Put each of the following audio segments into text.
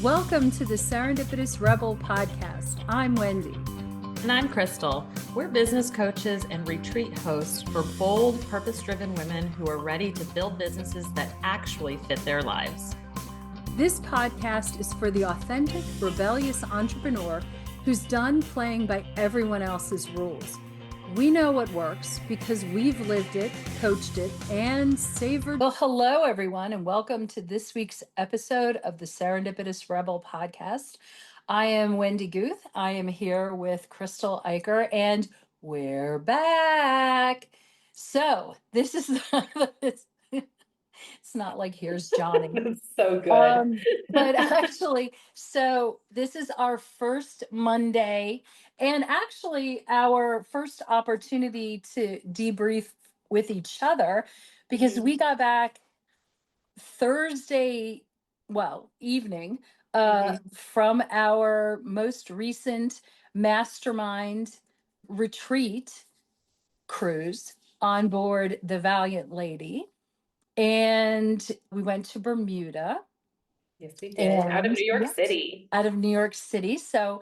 Welcome to the Serendipitous Rebel podcast. I'm Wendy. And I'm Krystal. We're business coaches and retreat hosts for bold, purpose-driven women who are ready to build businesses that actually fit their lives. This podcast is for the authentic, rebellious entrepreneur who's done playing by everyone else's rules. We know what works because we've lived it, coached it, and savored. Well, hello, everyone, and welcome to this week's episode of the Serendipitous Rebel podcast. I am Wendy Guth. I am here with Krystal Eicher, and we're back. So this is it's not like here's Johnny. That's so good. But actually, so this is our first Monday and actually our first opportunity to debrief with each other because we got back Thursday, evening, from our most recent mastermind retreat cruise on board the Valiant Lady. And we went to Bermuda. Yes, we did. Out of New York City. Out of New York City. So,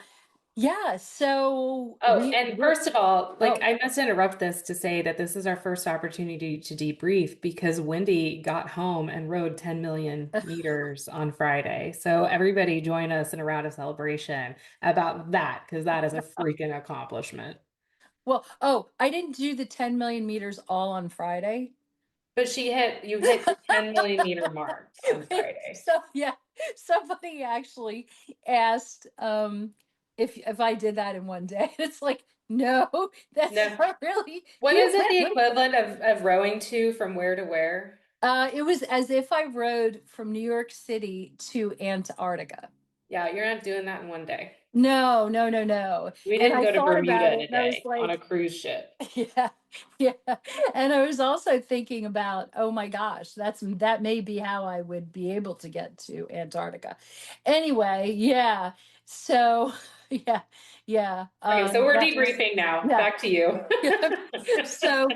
yeah. So. And first of all, I must interrupt this to say that this is our first opportunity to debrief because Wendy got home and rode 10 million meters on Friday. So everybody join us in a round of celebration about that because that is a freaking accomplishment. Well, I didn't do the 10 million meters all on Friday. But you hit the 10 million meter mark on Friday. So yeah, somebody actually asked if I did that in one day. It's like, no, that's not really. What is it the equivalent of rowing to from where to where? It was as if I rode from New York City to Antarctica. Yeah, you're not doing that in one day. No. We didn't go to Bermuda in a day on a cruise ship. Yeah. And I was also thinking about, oh my gosh, that may be how I would be able to get to Antarctica. Anyway, yeah. So, yeah. Okay, so we're debriefing now. Yeah. Back to you. So,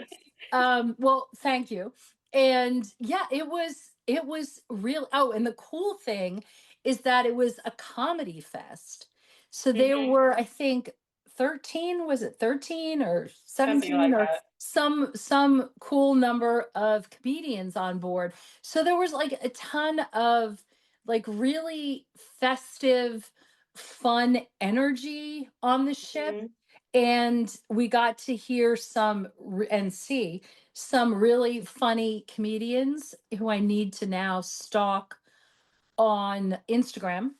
well, thank you. And yeah, it was real. Oh, and the cool thing is that it was a comedy fest. So there were, I think, 13, was it 13 or 17 or some cool number of comedians on board. So there was like a ton of like really festive, fun energy on the ship. And we got to hear and see some really funny comedians who I need to now stalk on Instagram.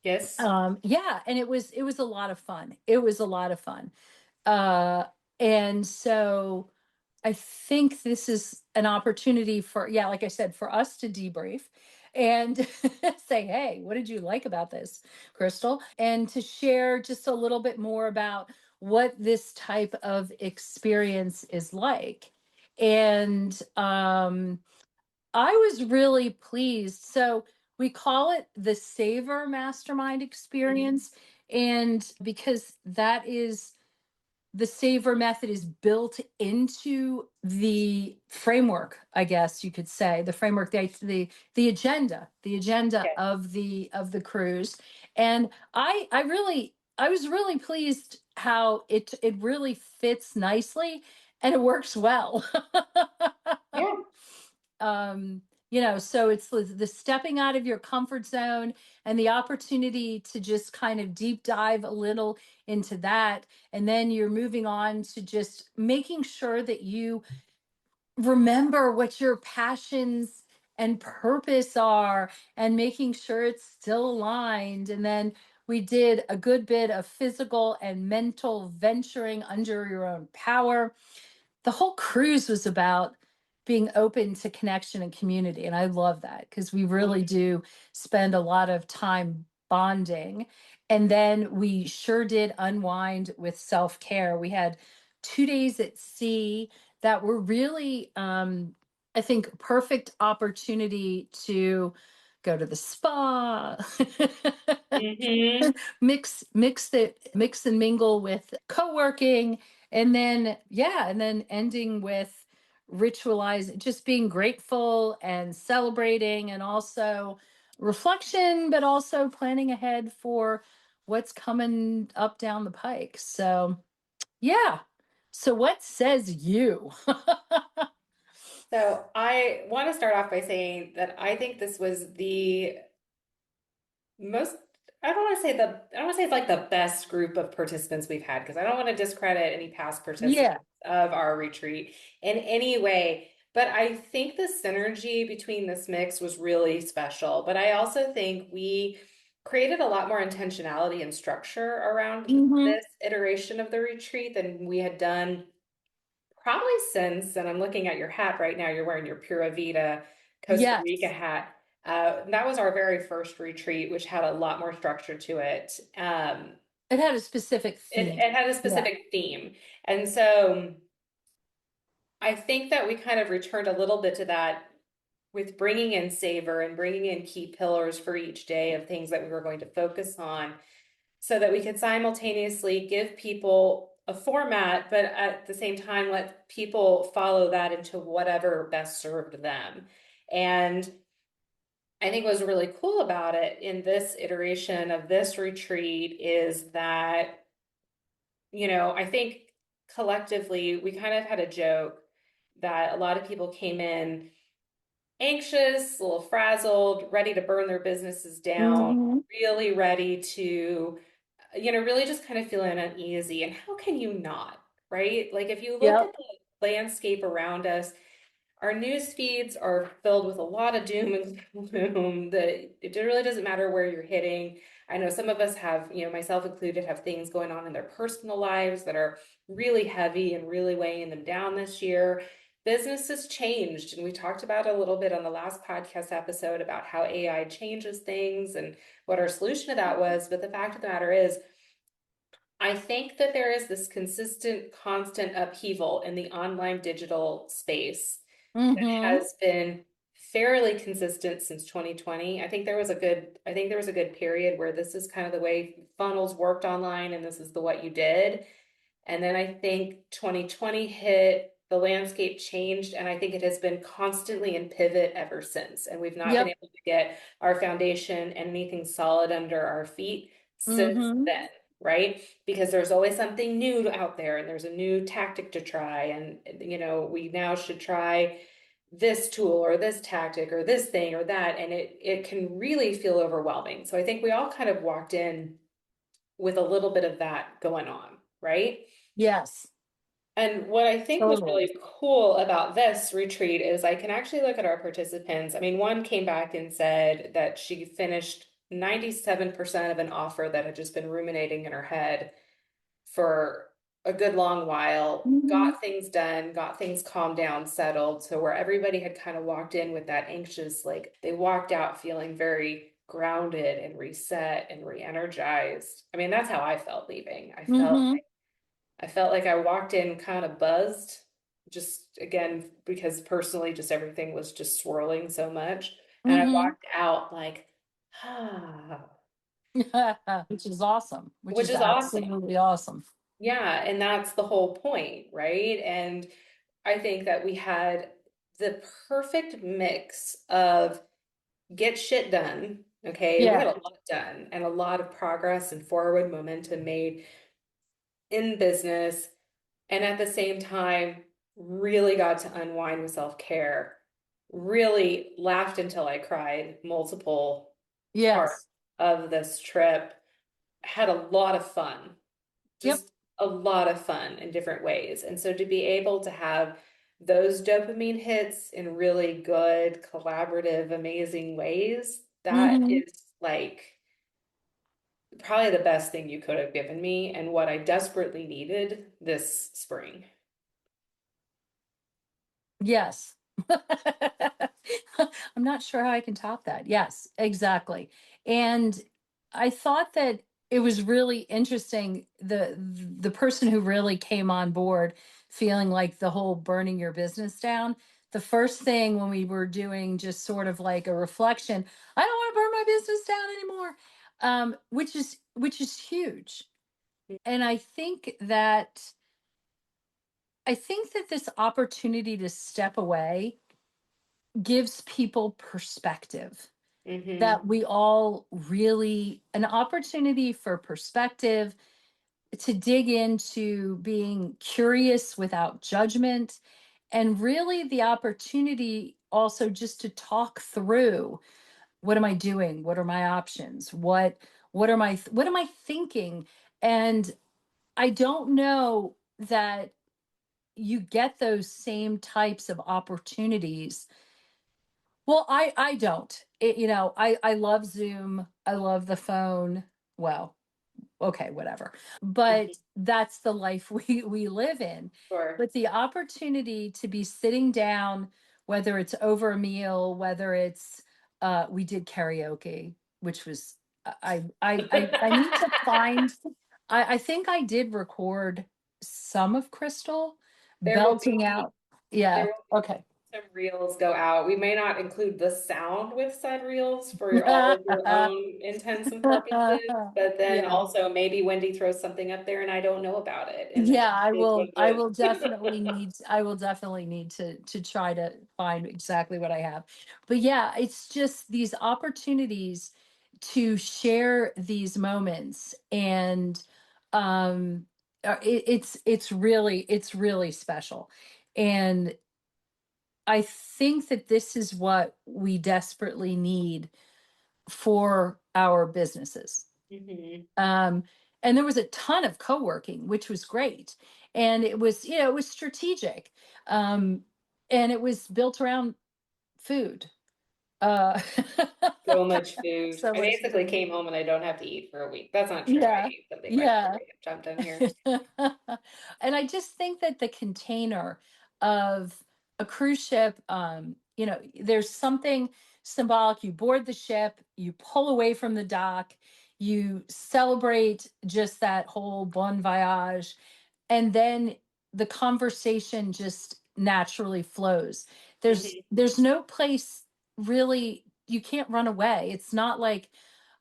Yes. Yeah, and it was a lot of fun. It was a lot of fun. And so I think this is an opportunity for, like I said, for us to debrief and say, hey, what did you like about this, Krystal? And to share just a little bit more about what this type of experience is like. And I was really pleased. So we call it the SAVOUR Mastermind Experience. And because that is the SAVOUR method is built into the framework, I guess you could say, the framework, the agenda of the cruise. And I was really pleased how it really fits nicely and it works well. So it's the stepping out of your comfort zone and the opportunity to just kind of deep dive a little into that. And then you're moving on to just making sure that you remember what your passions and purpose are and making sure it's still aligned. And then we did a good bit of physical and mental venturing under your own power. The whole cruise was about being open to connection and community. And I love that because we really do spend a lot of time bonding. And then we sure did unwind with self-care. We had 2 days at sea that were really, I think, perfect opportunity to go to the spa, mix and mingle with co-working. And then ending with ritualize, just being grateful and celebrating, and also reflection, but also planning ahead for what's coming up down the pike. So, yeah. So, what says you? So I want to start off by saying that I think this was the most, I don't want to say it's like the best group of participants we've had, because I don't want to discredit any past Yeah. participants of our retreat in any way. But I think the synergy between this mix was really special. But I also think we created a lot more intentionality and structure around Hmm. this iteration of the retreat than we had done probably since, and I'm looking at your hat right now, you're wearing your Pura Vida Costa Rica Yes. hat. That was our very first retreat, which had a lot more structure to it. It had a specific theme. It had a Yeah. specific theme. And so I think that we kind of returned a little bit to that with bringing in Savor and bringing in key pillars for each day of things that we were going to focus on, so that we could simultaneously give people a format, but at the same time, let people follow that into whatever best served them. And I think what's really cool about it in this iteration of this retreat is that, I think collectively we kind of had a joke that a lot of people came in anxious, a little frazzled, ready to burn their businesses down, Hmm. really ready to, really just kind of feeling uneasy. And how can you not, right? Like if you look at Yep. the landscape around us, our news feeds are filled with a lot of doom and gloom that it really doesn't matter where you're hitting. I know some of us have, myself included, have things going on in their personal lives that are really heavy and really weighing them down this year. Business has changed, and we talked about a little bit on the last podcast episode about how AI changes things and what our solution to that was. But the fact of the matter is, I think that there is this consistent, constant upheaval in the online digital space that Hmm. has been fairly consistent since 2020. I think there was a good period where this is kind of the way funnels worked online, and this is the what you did. And then I think 2020 hit, the landscape changed, and I think it has been constantly in pivot ever since. And we've not been Yep. able to get our foundation and anything solid under our feet since Hmm. then, right? Because there's always something new out there, and there's a new tactic to try. And, we now should try this tool or this tactic or this thing or that. And it can really feel overwhelming. So I think we all kind of walked in with a little bit of that going on, right? Yes. And what I think was Totally. really cool about this retreat is I can actually look at our participants. I mean, one came back and said that she finished 97% of an offer that had just been ruminating in her head for a good long while, Hmm. got things done, got things calmed down, settled. So where everybody had kind of walked in with that anxious, like they walked out feeling very grounded and reset and re-energized. I mean, that's how I felt leaving. Hmm. I felt like I walked in kind of buzzed, just again, because personally, just everything was just swirling so much. And I Hmm. walked out like, ah, Which is awesome. Which which is is awesome. absolutely awesome. Yeah. And that's the whole point, right? And I think that we had the perfect mix of get shit done. Okay. We got Yeah. a lot done and a lot of progress and forward momentum made in business, and at the same time really got to unwind with self-care, really laughed until I cried multiple parts Yes. of this trip, had a lot of fun, Yep. just a lot of fun in different ways. And so to be able to have those dopamine hits in really good collaborative amazing ways, that Hmm. is like probably the best thing you could have given me and what I desperately needed this spring. Yes. I'm not sure how I can top that. Yes, exactly. And I thought that it was really interesting, the person who really came on board feeling like the whole burning your business down. The first thing when we were doing just sort of like a reflection, I don't want to burn my business down anymore. Which is huge. And I think that this opportunity to step away gives people perspective. that we all really, an opportunity for perspective, to dig into being curious without judgment, and really the opportunity also just to talk through, what am I doing? What are my options? What am I thinking? And I don't know that you get those same types of opportunities. Well, I don't. I love Zoom. I love the phone. Well, okay, whatever. But that's the life we live in. Sure. But the opportunity to be sitting down, whether it's over a meal, whether it's we did karaoke, which was I need to find. I think I did record some of Crystal There will belting be out. Yeah. there will Okay. some reels go out. We may not include the sound with said reels for all of your own intents and purposes, but then Yeah. also maybe Wendy throws something up there and I don't know about it. And then Yeah, I it is will what I it will is. definitely need I will definitely need to try to find exactly what I have. But yeah, it's just these opportunities to share these moments, and it's really special. And I think that this is what we desperately need for our businesses. Mhm. um, and there was a ton of co-working, which was great, and it was strategic, um, and it was built around food. uh, So much food. so I much basically food. came home and I don't have to eat for a week. That's not true. I Yeah, ate something right before yeah. we jumped in here. And I just think that the container of a cruise ship, there's something symbolic. You board the ship, you pull away from the dock, you celebrate just that whole bon voyage, and then the conversation just naturally flows. Mhm. There's no place really, you can't run away. It's not like,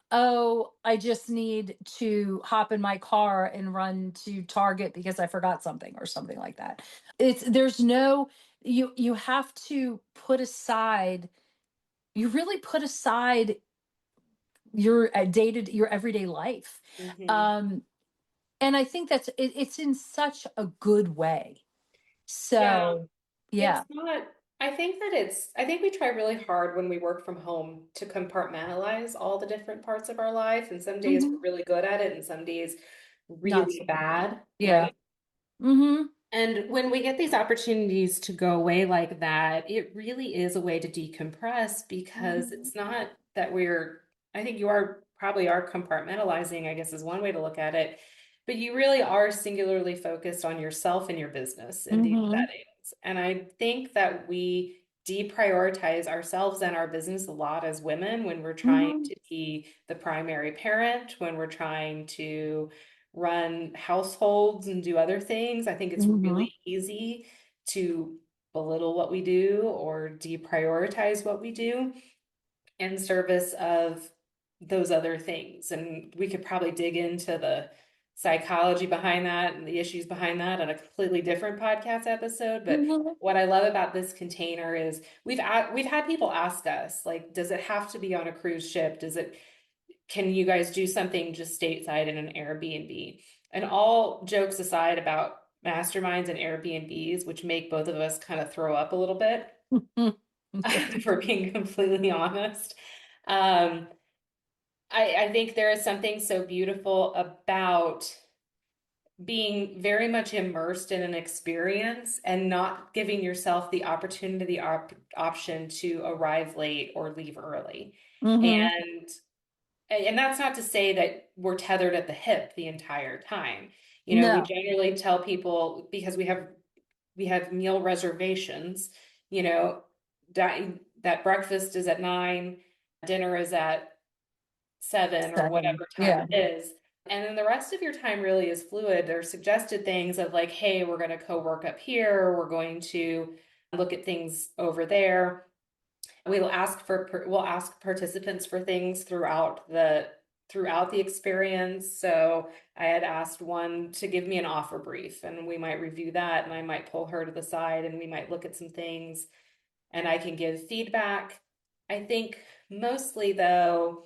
oh, I just need to hop in my car and run to Target because I forgot something or something like that. There's no, you have to put aside, you really put aside your your everyday life. Mhm. Um, and I think it's in such a good way. Yeah. So, It's yeah. not, I think we try really hard when we work from home to compartmentalize all the different parts of our life. And some days Mhm. we're really good at it and some days Not really so much. bad, Yeah. right? Hmm. And when we get these opportunities to go away like that, it really is a way to decompress because Hmm. it's not that I think you are probably are compartmentalizing, I guess is one way to look at it, but you really are singularly focused on yourself and your business in these Hmm. settings. And I think that we deprioritize ourselves and our business a lot as women when we're trying Hmm. to be the primary parent, when we're trying to run households and do other things. I think it's Hmm. really easy to belittle what we do or deprioritize what we do in service of those other things. And we could probably dig into the psychology behind that and the issues behind that on a completely different podcast episode. But Hmm. what I love about this container is we've had people ask us, like, does it have to be on a cruise ship? Can you guys do something just stateside in an Airbnb? And all jokes aside about masterminds and Airbnbs, which make both of us kind of throw up a little bit, if we're being completely honest. Um, I think there is something so beautiful about being very much immersed in an experience and not giving yourself the opportunity, option to arrive late or leave early. Hmm. And that's not to say that we're tethered at the hip the entire time. You know, we No. generally tell people because we have meal reservations, you know, that breakfast is at 9, dinner is at 7 or 7. whatever time Yeah. it is. And then the rest of your time really is fluid. There's suggested things of like, hey, we're going to co-work up here. We're going to look at things over there. We'll ask participants for things throughout the experience. So I had asked one to give me an offer brief and we might review that and I might pull her to the side and we might look at some things and I can give feedback. I think Mostly though,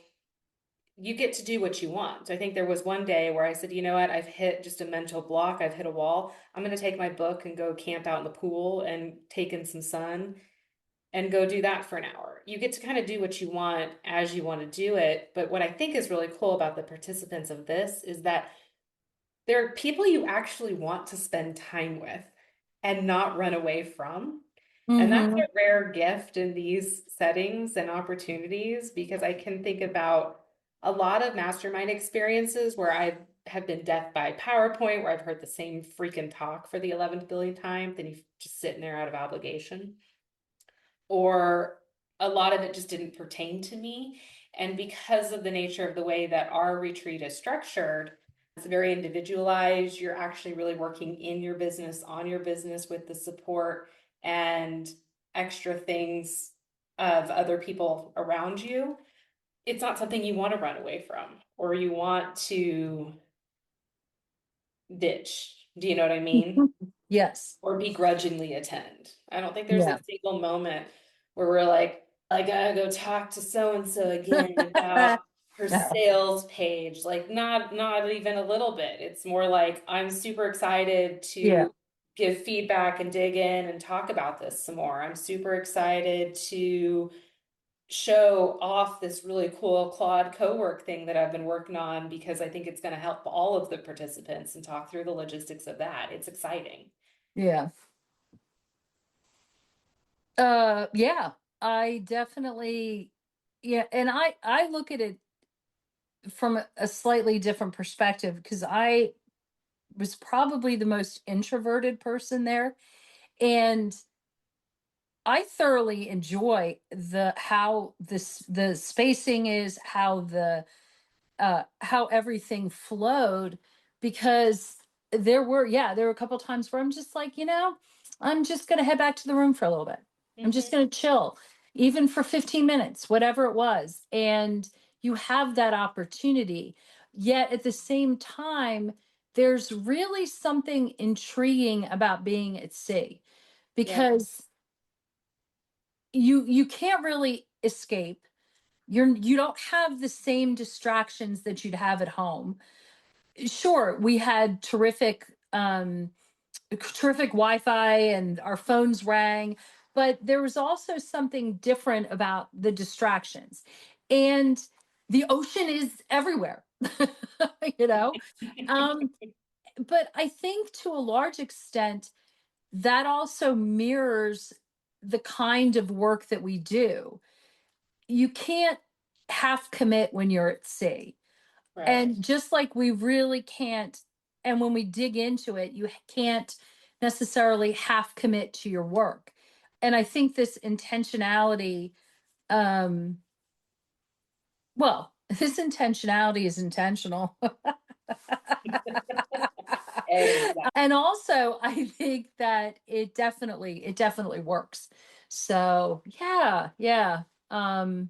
you get to do what you want. So I think there was one day where I said, you know what, I've hit just a mental block, I've hit a wall. I'm going to take my book and go camp out in the pool and take in some sun and go do that for an hour. You get to kind of do what you want as you want to do it. But what I think is really cool about the participants of this is that there are people you actually want to spend time with and not run away from. And that's Mm-hmm. a rare gift in these settings and opportunities because I can think about a lot of mastermind experiences where I have been death by PowerPoint, where I've heard the same freaking talk for the 11th billionth time, then you just sitting there out of obligation. Or a lot of it just didn't pertain to me. And because of the nature of the way that our retreat is structured, it's very individualized. You're actually really working in your business, on your business with the support and extra things of other people around you. It's not something you want to run away from or you want to ditch. Do you know what I mean? Yes. Or begrudgingly attend. I don't think there's a Yeah. single moment where we're like, I gotta go talk to so and so again about her No. sales page. Like not even a little bit. It's more like I'm super excited Yeah. to give feedback and dig in and talk about this some more. I'm super excited to show off this really cool Claude co-work thing that I've been working on because I think it's going to help all of the participants and talk through the logistics of that. It's exciting. Yeah. Yeah. I definitely, yeah, and I look at it from a slightly different perspective because I was probably the most introverted person there. And I thoroughly enjoy the how this the spacing is, how everything flowed, because there were a couple times where I'm just like, I'm just gonna head back to the room for a little bit. I'm just Mhm. gonna chill, even for 15 minutes, whatever it was. And you have that opportunity. Yet at the same time, there's really something intriguing about being at sea, Yeah. because you can't really escape. You don't have the same distractions that you'd have at home. Sure, we had terrific Wi-Fi and our phones rang, but there was also something different about the distractions. And the ocean is everywhere. you know um but I think to a large extent that also mirrors the kind of work that we do. You can't half commit when you're at sea. Right. And just like we really can't, and when we dig into it, you can't necessarily half commit to your work. And I think this intentionality, um, well, this intentionality is intentional. Exactly. And also I think that it definitely works. So yeah, yeah. Um,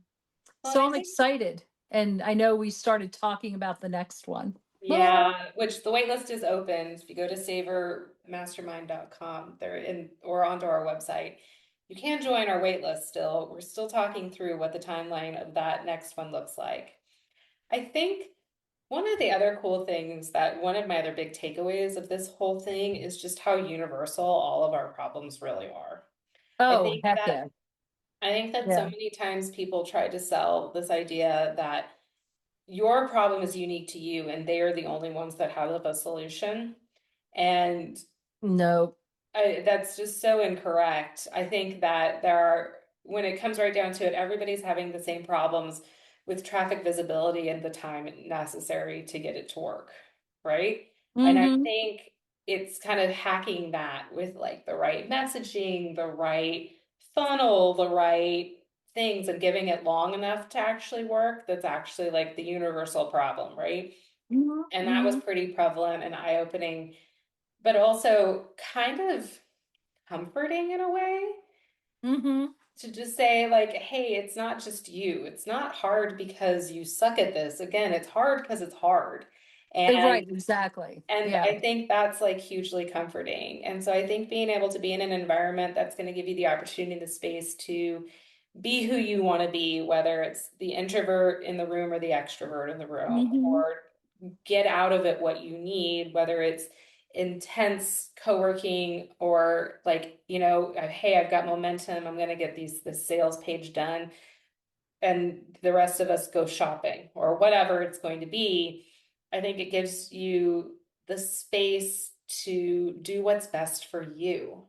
Well, and so I I'm think, excited. And I know we started talking about the next one. yeah, which the wait list is open. If you go to SAVOURMastermind.com, they're in or onto our website, you can join our wait list still. We're still talking through what the timeline of that next one looks like. I think one of the other cool things that one of my other big takeaways of this whole thing is just how universal all of our problems really are. I Oh, think heck that yeah. I think that so Yeah. many times people try to sell this idea that your problem is unique to you and they are the only ones that have a solution. And No. that's just so incorrect. I think that when it comes right down to it, everybody's having the same problems with traffic visibility and the time necessary to get it to work, right? And I Mm-hmm. think it's kind of hacking that with like the right messaging, the right funnel, the right things, and giving it long enough to actually work. That's actually like the universal problem, right? And that was Mm-hmm. pretty prevalent and eye-opening, but also kind of comforting in a way Mm-hmm. to just say like, hey, it's not just you. It's not hard because you suck at this. Again, it's hard because it's hard. Right, And exactly. and Yeah. I think that's like hugely comforting. And so I think being able to be in an environment that's going to give you the opportunity, the space to be who you want to be, whether it's the introvert in the room or the extrovert in the room, Mm-hmm. or get out of it what you need, whether it's intense co-working or like, hey, I've got momentum, I'm going to get this sales page done, and the rest of us go shopping or whatever it's going to be. I think it gives you the space to do what's best for you.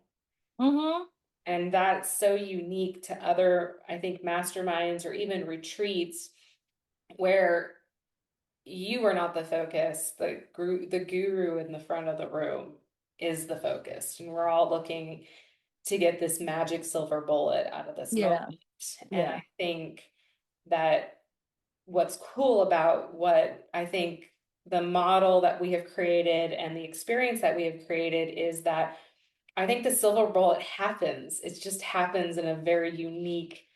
Mm-hmm. And that's so unique to other, I think, masterminds or even retreats where you are not the focus. The guru in the front of the room is the focus. And we're all looking to get this magic silver bullet out of this Yeah. moment. And Yeah. I think that what's cool about what I think the model that we have created and the experience that we have created is that I think the silver bullet happens. It just happens in a very unique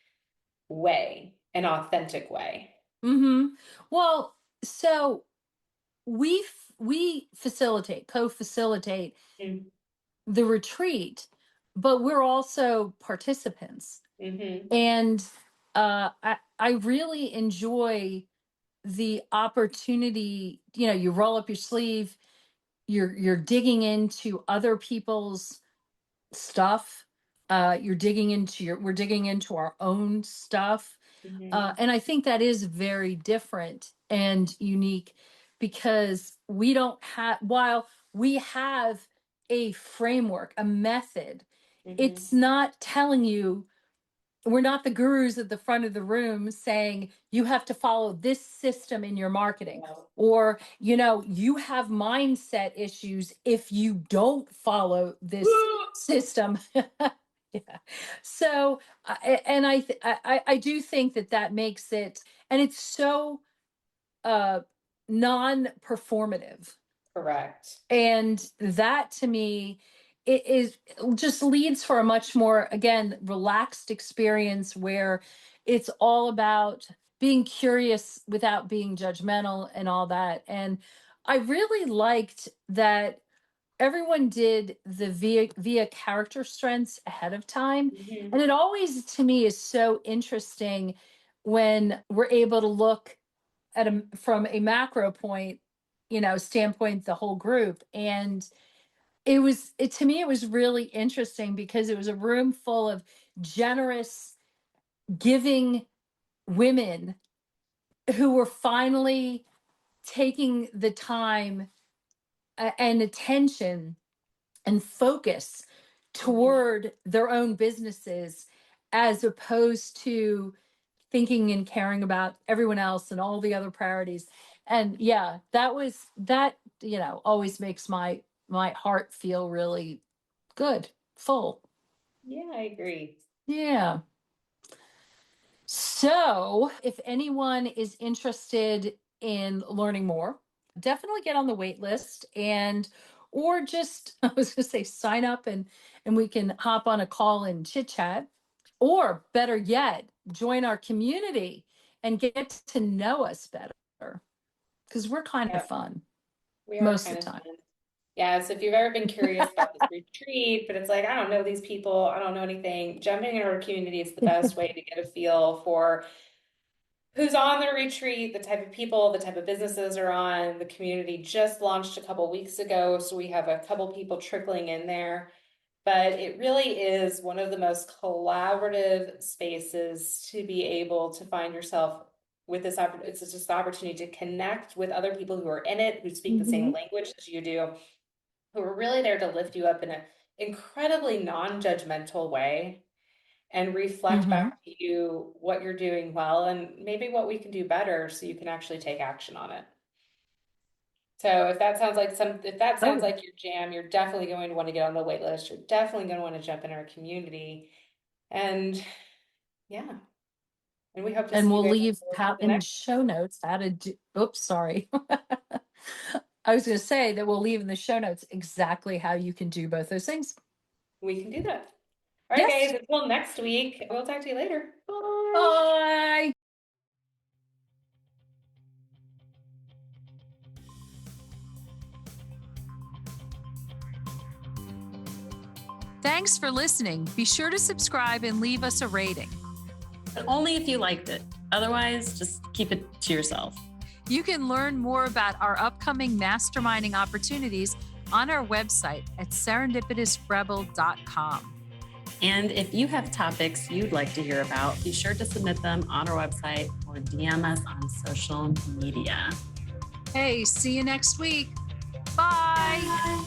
way, an authentic way. Mm-hmm. Well, so we facilitate, co-facilitate Mm-hmm. the retreat, but we're also participants. And I really enjoy the opportunity. You roll up your sleeve, you're digging into other people's stuff. We're digging into our own stuff. Mm-hmm. And I think that is very different and unique because we don't have, while we have a framework, a method, Mm-hmm. it's not telling you, we're not the gurus at the front of the room saying you have to follow this system in your marketing, Wow. or you have mindset issues if you don't follow this system. Yeah. So and I do think that makes it, and it's so uh non-performative. Correct. And that to me, it is just leads for a much more, again, relaxed experience where it's all about being curious without being judgmental and all that. And I really liked that everyone did the via character strengths ahead of time. Mm-hmm. And it always to me is so interesting when we're able to look at from a macro point, standpoint, the whole group. And to me, it was really interesting because it was a room full of generous, giving women who were finally taking the time and attention and focus Mm-hmm. toward their own businesses, as opposed to thinking and caring about everyone else and all the other priorities. And yeah, that always makes my heart feel really good, full. Yeah, I agree. Yeah. So if anyone is interested in learning more, definitely get on the wait list, and or just I was going to say sign up, and we can hop on a call and chit chat, or better yet, join our community and get to know us better, because we're kind of Yeah, fun we are most kind of the of time. fun. Yeah, so if you've ever been curious about this retreat, but it's like, I don't know these people, I don't know anything, jumping in our community is the best way to get a feel for who's on the retreat, the type of people, the type of businesses are on. The community just launched a couple weeks ago, so we have a couple people trickling in there. But it really is one of the most collaborative spaces to be able to find yourself with this opportunity. It's just the opportunity to connect with other people who are in it, who speak the same Mhm. language as you do, who are really there to lift you up in an incredibly non-judgmental way and reflect Mhm. back to you what you're doing well and maybe what we can do better so you can actually take action on it. So if that Oh, sounds like your jam, you're definitely going to want to get on the wait list. You're definitely going to want to jump in our community. And yeah, and we hope to and see you we'll guys leave at the in the next. show notes how to do. Oops, sorry. I was going to say that we'll leave in the show notes exactly how you can do both those things. We can do that. All right, Yes. guys, until next week, we'll talk to you later. Bye. Bye. Thanks for listening. Be sure to subscribe and leave us a rating. but only if you liked it. Otherwise, just keep it to yourself. You can learn more about our upcoming masterminding opportunities on our website at serendipitousrebel.com. And if you have topics you'd like to hear about, be sure to submit them on our website or DM us on social media. Hey, see you next week. Bye. Bye.